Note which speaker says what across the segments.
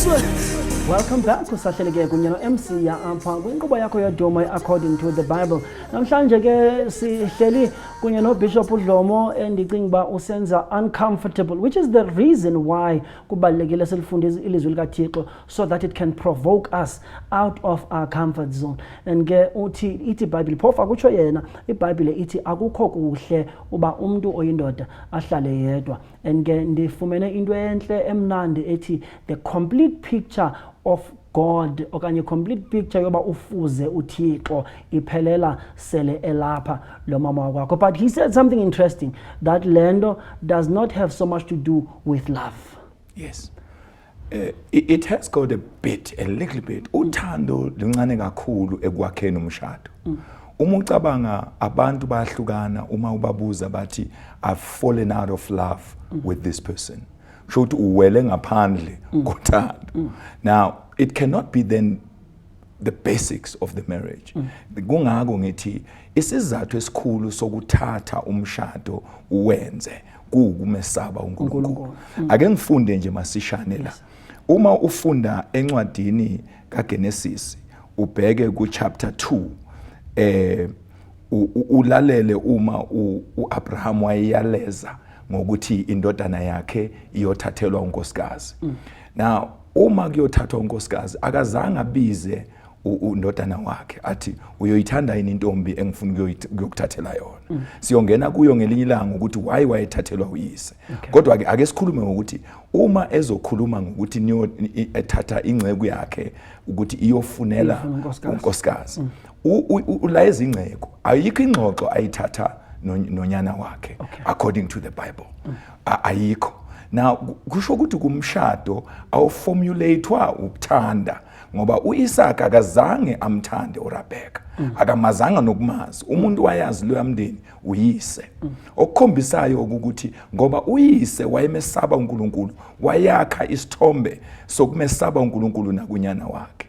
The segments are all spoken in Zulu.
Speaker 1: Welcome back kusahleleke kunye no MC ya apha kwinkqubo yakho yodumo according to the Bible. Namhlanje ke sihleli kunye no Bishop Dlomo endicinga ba usenza uncomfortable, which is the reason why kubalekile selifunde ilizwi likaThixo so that it can provoke us out of our comfort zone. And ke uthi ithi iBhayibhile phofa kutsho yena iBhayibhile ithi akukho kuhle uba umuntu oyindoda ahlale yedwa. And ke ndifumene into enhle emnandi ethi the complete picture of God okanye complete picture yoba ufuze uThixo iphelela sele elapha lo mama wakho. But he said something interesting, that lendo does not have so much to do with love.
Speaker 2: Yes. It has got a little bit. Uthando lincane kakhulu ekwakheni umshado. Uma ucabanga abantu bayahlukana uma ubabuza bathi I've fallen out of love with this person. Shothi uwele ngaphandle kothando. Now it cannot be then the basics of the marriage. Kungako ngithi isizathu esikhulu sokuthatha umshado uwenze kukumesaba uNkulunkulu. Ake ngifunde nje masishane la. Uma ufunda encwadini kaGenesis ubheke ku chapter 2 ulalele uma uAbraham wayeyaleza ngokuthi indodana yakhe iyothathelwa unkosikazi. Now uma kuyothathwa unkosikazi akazange abize undodana wakhe athi uyoyithanda yini intombi engifuna ukuyokuthathela yona. Siyongena kuyo ngelinye ilanga ukuthi why wayethathelwa uyise. Kodwa ke ake sikhulume ngokuthi uma ezokhuluma ngokuthi ethatha ingceku yakhe ukuthi iyofunela unkosikazi. Ula izingceko ayikho ingxoxo ayithatha nonyana wakhe according to the Bible. Ayikho. Now kusho ukuthi kumshado awuformulatewa ukuthanda ngoba uIsaka akazange amthande uRabeka. Akamazanga nokumazi. Umuntu wayazi lo yamndeni uyise. Okukhombisayo ukuthi ngoba uyise wayemesaba uNkulunkulu wayakha isithombe sokumesaba uNkulunkulu nakunyana wakhe.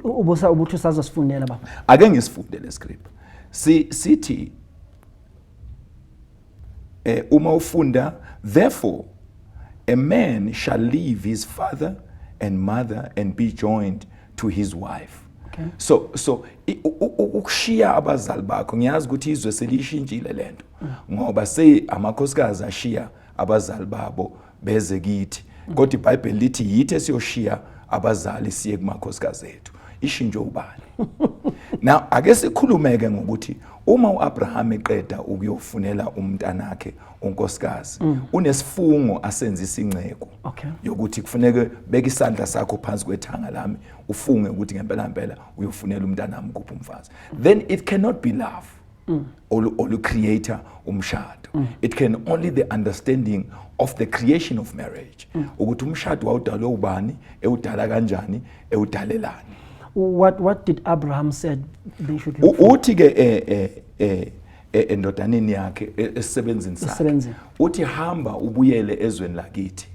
Speaker 1: Ubuthi usazosifundela baba.
Speaker 2: Ake ngisifunde le script. Sithi uma ufunda, therefore a man shall leave his father and mother and be joined to his wife. So ukushiya abazali bakho ngiyazi ukuthi izwe selishintshile lento ngoba amakhosikazi ashiya abazali babo beze kithi kodwa iBhayibheli lithi yithi siyoshiya abazali siye kumakhosikazi ethu ishintsho ubani. Now ake sikhulumeke ngokuthi uma uAbraham eqeda ukuyofunela umntanakhe unkosikazi unesifungo asenza isingceko yokuthi kufuneke beka isandla sakho phansi kwethanga lami ufunge ukuthi ngempela uyofunela umntanami kuphi umfazi. Then it cannot be love or creator umshado. It can only the understanding of the creation of marriage ukuthi umshado wawudalwe ubani ewudala kanjani ewudalelani.
Speaker 1: What did Abraham said they should look for?
Speaker 2: Uthi ke endodaneni yakhe esebenzini sakhe uthi hamba ubuyele ezweni lakithi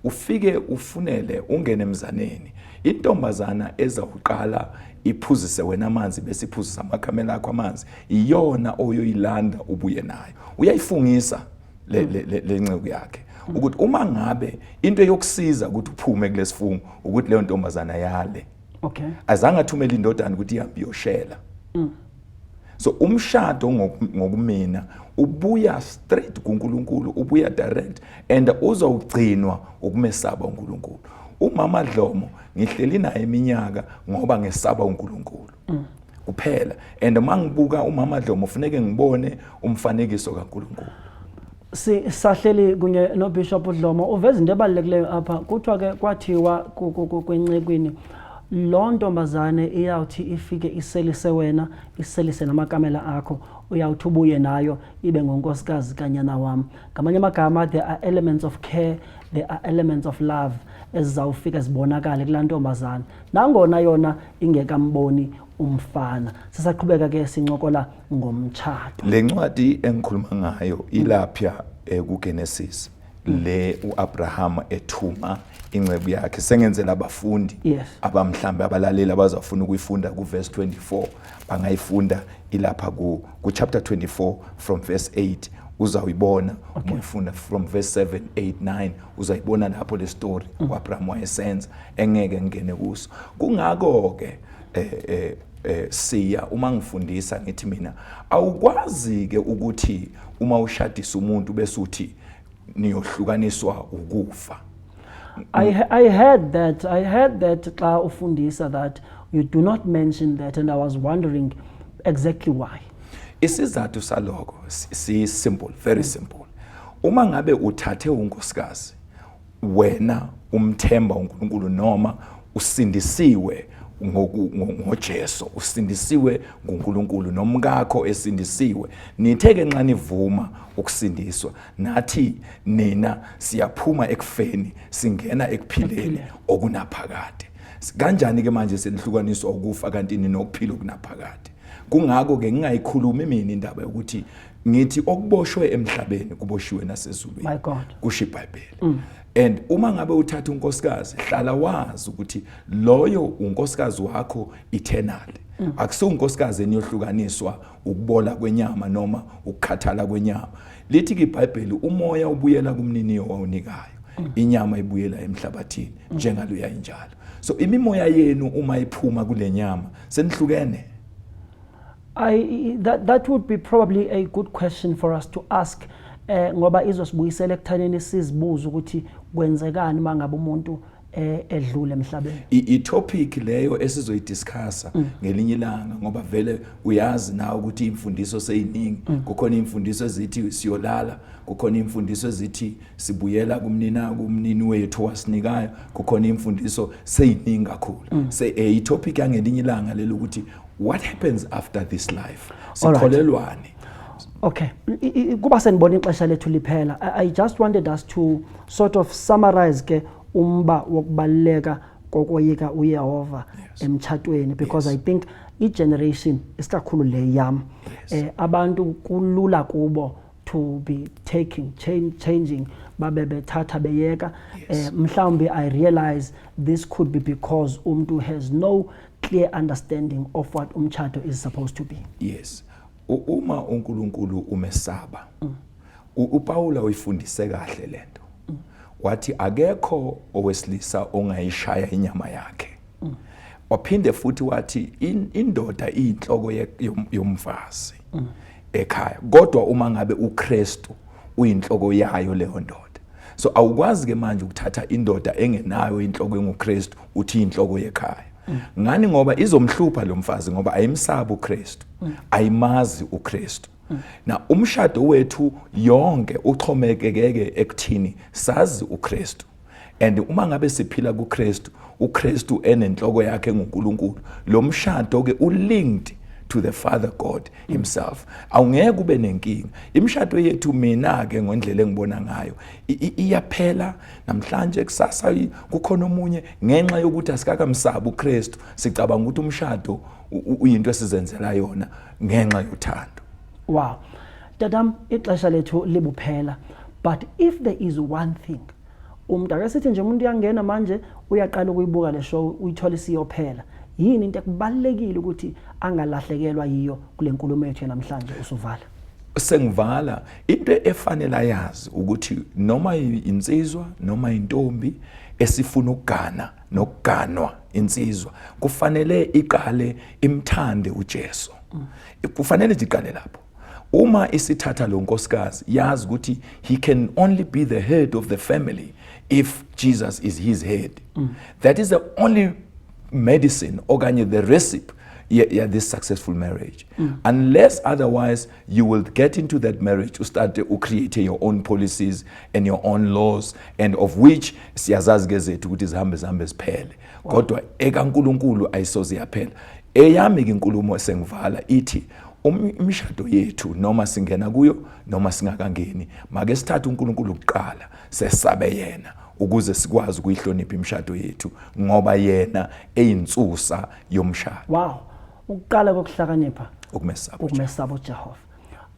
Speaker 2: ufike ufunele ungene emzaneni intombazana ezawuqala iphuzise wena amanzi bese iphuzisa amakhamela akho amanzi iyona oyoyilanda ubuye nayo uyayifungisa le nceke yakhe ukuthi uma ngabe into yokusiza ukuthi uphume kulesifungo ukuthi leyo ntombazana yale. Azange athumele indodana ukuthi ihambe iyoshela. So umshado ngokumina ubuya straight kuNkulunkulu ubuya direct and uzogcinwa ukumesaba uNkulunkulu. Umama Dlomo ngihleli naye iminyaka ngoba ngesaba uNkulunkulu kuphela and mangibuka umama Dlomo ufuneke ngibone umfanekiso kaNkulunkulu.
Speaker 1: Sahleli kunye no Bishop Dlomo uveza into ebalulekileyo apha kuthiwa ke kwathiwa kwencekweni lo ntombazane iyawuthi ifike iselise wena iselise namakamela akho uyawuthi ubuye nayo ibe ngonkosikazi kanyana wami. Ngamanye amagama there are elements of care, there are elements of love ezizawufika zibonakale kulaa ntombazane nangona yona ingekamboni umfana. Sisaqhubeka ke sincokola ngomtshado.
Speaker 2: Le ncwadi engikhuluma ngayo ilapha kuGenesis le uAbraham ethuma ingcebu yakhe sengenzela abafundi abamhlambe abalaleli abazafuna ukuyifunda ku verse 24 bangayifunda ilapha ku chapter 24 from verse 8 uzawuyibona uma ufunda from verse 7 8 9 uzayibona lapho le story uAbraham wayesenza engeke ngene kuso. Kungako ke siya uma ngifundisa ngithi mina awukwazi ke ukuthi uma ushadisa umuntu bese uthi niyohlukaniswa ukufa.
Speaker 1: I heard that xa ufundisa that you do not mention that, and I was wondering exactly why.
Speaker 2: Isizathu saloko si simple, very simple. Uma ngabe uthathe unkosikazi wena umthemba uNkulunkulu noma usindisiwe ngoJesu, usindisiwe nguNkulunkulu nomkakho esindisiwe, nitheke nxa nivuma ukusindiswa, nathi nina siyaphuma ekufeni singena ekuphileni okunaphakade. Kanjani ke manje senihlukaniswa ukufa kanti ninokuphila okunaphakade? Kungako ke ngingayikhulumi mina indaba yokuthi ngithi okuboshwe emhlabeni kuboshiwe nasezulwini.
Speaker 1: My God.
Speaker 2: Kusho iBhayibheli. And uma ngabe uthatha unkosikazi hlala wazi ukuthi loyo unkosikazi wakho eternal. Akusiyo unkosikazi eniyohlukaniswa ukubola kwenyama noma ukukhathala kwenyama. Lithi ke iBhayibheli umoya ubuyela kumnini owunikayo, inyama ibuyela emhlabathini njengaluya injalo. So imimoya yenu uma iphuma kule nyama senihlukene.
Speaker 1: That would be probably a good question for us to ask, ngoba izosibuyisela ekuthaneni sizibuza ukuthi kwenzekani mangabe umuntu edlule emhlabeni.
Speaker 2: I-topic leyo esizoyidiscussa ngelinye ilanga ngoba vele uyazi nawe ukuthi imfundiso seyiningi. Kukhona imfundiso ezithi siyolala, kukhona imfundiso ezithi sibuyela kumnini wethu wasinikayo, kukhona imfundiso seyiningi kakhulu. I-topic yangelinye ilanga lelo ukuthi what happens after this life? Sikholelwani?
Speaker 1: Okay, kuba senibona ixesha lethu liphela. I just wanted us to sort of summarize ke umba wokubaleka kokoyika uYehova emchatweni, because I think i-generation isikakhulu le yam abantu kulula kubo to be changing babe bethatha beyeka. Mhlawumbe I realize this could be because umuntu has no clear understanding of what umchato is supposed to be.
Speaker 2: Yes. Uma uNkulunkulu umesaba, uPaula uyifundise kahle lento. Wathi akekho owesilisa ongayishaya inyama yakhe. Waphinde futhi wathi indoda iyinhloko yomfazi ekhaya. Kodwa uma ngabe uKristu uyinhloko yayo leyo ndoda. So awukwazi ke manje ukuthatha indoda engenayo inhloko enguKristu uthi inhloko yekhaya. Ngani ngoba izomhlupha lo mfazi ngoba ayimsaba uKristu, ayimazi uKristu. Na umshado wethu yonke uxhomekeke ekuthini sazi uKristu. And uma ngabe siphila kuKristu, uKristu enenhloko yakhe nguNkulunkulu, lo mshado ke ulinked to the Father God himself. Awungeke kube nenkinga. Imishado yethu mina ke ngendlela engibona ngayo iyaphela namhlanje kusasa kukhona omunye ngenxa yokuthi asikakamsaba uKristu sicabanga ukuthi umshado uyinto esizenzela yona ngenxa yothando.
Speaker 1: Wow. Dadam ixesha lethu libuphela, but if there is one thing umuntu akasithi nje umuntu uyangena manje uyaqala ukuyibuka le show uyithola siyophela, yini into ekubalekile ukuthi angalahlekelwa yiyo kule nkulumo yethu namhlanje usuvala?
Speaker 2: Sengivala into efanele ayazi ukuthi noma insizwa noma intombi esifuna ukugana nokuganwa insizwa kufanele iqale imthande uJesu. Kufanele iqale lapho. Uma isithatha lo nkosikazi yazi ukuthi he can only be the head of the family if Jesus is his head. That is the only medicine okanye the recipe this successful marriage. Unless otherwise you will get into that marriage to start creating your own policies and your own laws, and of which siyazazi gezethu ukuthi zihambe ziphele. Kodwa ekaNkulunkulu ayisoze yaphela. Eyami inkulumo sengivala ithi imishado yethu noma singena kuyo noma singakangeni make sithathe uNkulunkulu kuqala sesabe yena ukuze sikwazi ukuyihlonipha imishado yethu ngoba yena eyinsusa yomshado.
Speaker 1: Wow. Ukuqala kokuhlakanipha ukumesaba uJehova.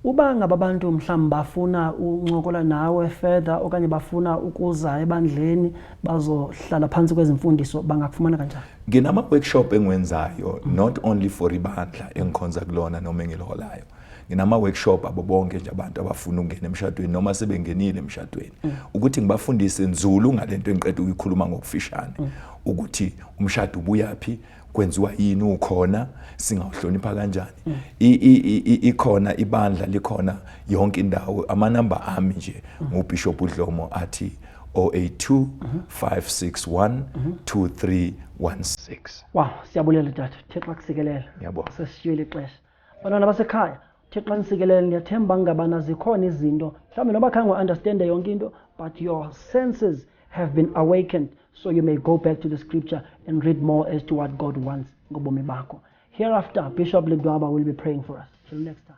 Speaker 1: Uba ngabantu mhlawumbe bafuna uncokola nawe further okanye bafuna ukuza ebandleni bazohlala phansi kwezimfundiso bangakufumana kanjani?
Speaker 2: Nginama workshop engwenzayo not only for ibandla engikhonza kulona noma engiliholayo. nginama-workshop abo bonke nje abantu abafuna ukungena emshadweni noma sebengenile emshadweni ukuthi ngibafundise nzulu ngalento engiqeda ukuyikhuluma ngokufishane ukuthi umshado ubuyaphi, kwenziwa yini ukhona, singawuhlonipha kanjani. Ikhona ibandla likhona yonke indawo. Amanamba ami nje nguBishop Dlomo athi 082 561 2316.
Speaker 1: Wow, siyabulela tata. Thixo akusikelele.
Speaker 2: Ngiyabonga.
Speaker 1: Sesishiyile ixesha. Bantwana basekhaya, Thixo anisikelele, ndiyathemba ngabana zikhona izinto mhlawumbe noba khange understand yonke into, but your senses have been awakened, so you may go back to the scripture and read more as to what God wants ngobomi bakho. Hereafter, Bishop Ledwaba will be praying for us. Till next time.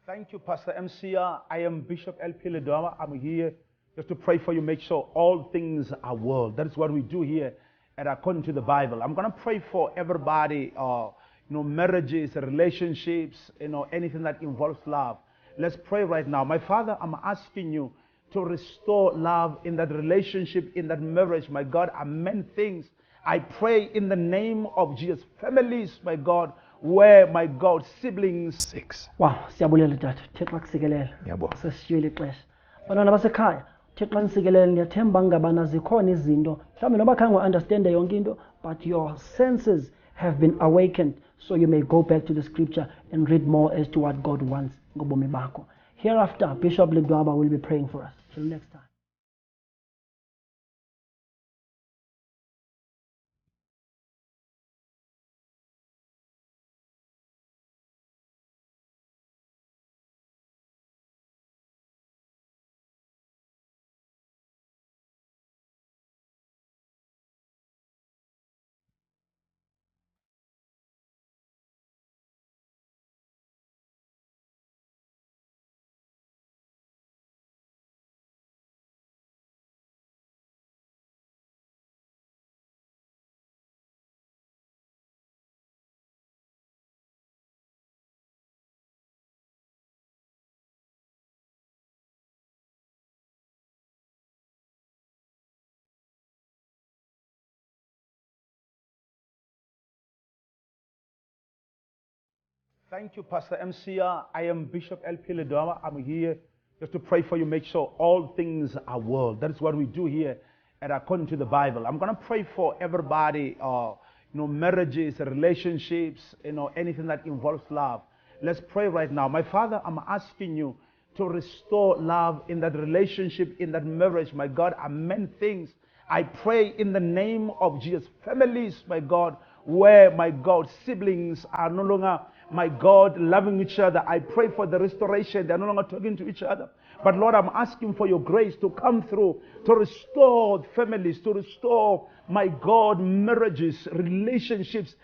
Speaker 3: Thank you, Pastor MCR. I am Bishop LP Ledwaba. I'm here just to pray for you, make sure all things are well. That is what we do here at According to the Bible. I'm going to pray for everybody, marriages, relationships, anything that involves love. Let's pray right now. My Father, I'm asking you to restore love in that relationship, in that marriage. My God, amend things. I pray in the name of Jesus. Families, my God, where, my God, siblings.
Speaker 2: 6.
Speaker 1: Wow, siyabulela tata. Thixo akusikelele.
Speaker 2: Ngiyabonga.
Speaker 1: Sesishiyile ixesha. Bantwana basekhaya, Thixo anisikelele, ndiyathemba ngabana zikhona izinto mhlawumbe noba khange understand yonke into, but your senses have been awakened, so you may go back to the scripture and read more as to what God wants ngobomi bakho. Hereafter, Bishop Ledwaba will be praying for us. Till next time.
Speaker 3: Thank you, Pastor MCR. I am Bishop LP Ledwaba. I'm here just to pray for you, make sure all things are well. That is what we do here at According to the Bible. I'm going to pray for everybody, marriages, relationships, anything that involves love. Let's pray right now. My Father, I'm asking you to restore love in that relationship, in that marriage. My God, amend things. I pray in the name of Jesus. Families, my God, where, my God, siblings are no longer, my God, loving each other. I pray for the restoration. They're no longer talking to each other. But Lord, I'm asking for your grace to come through, to restore families, to restore, my God, marriages, relationships,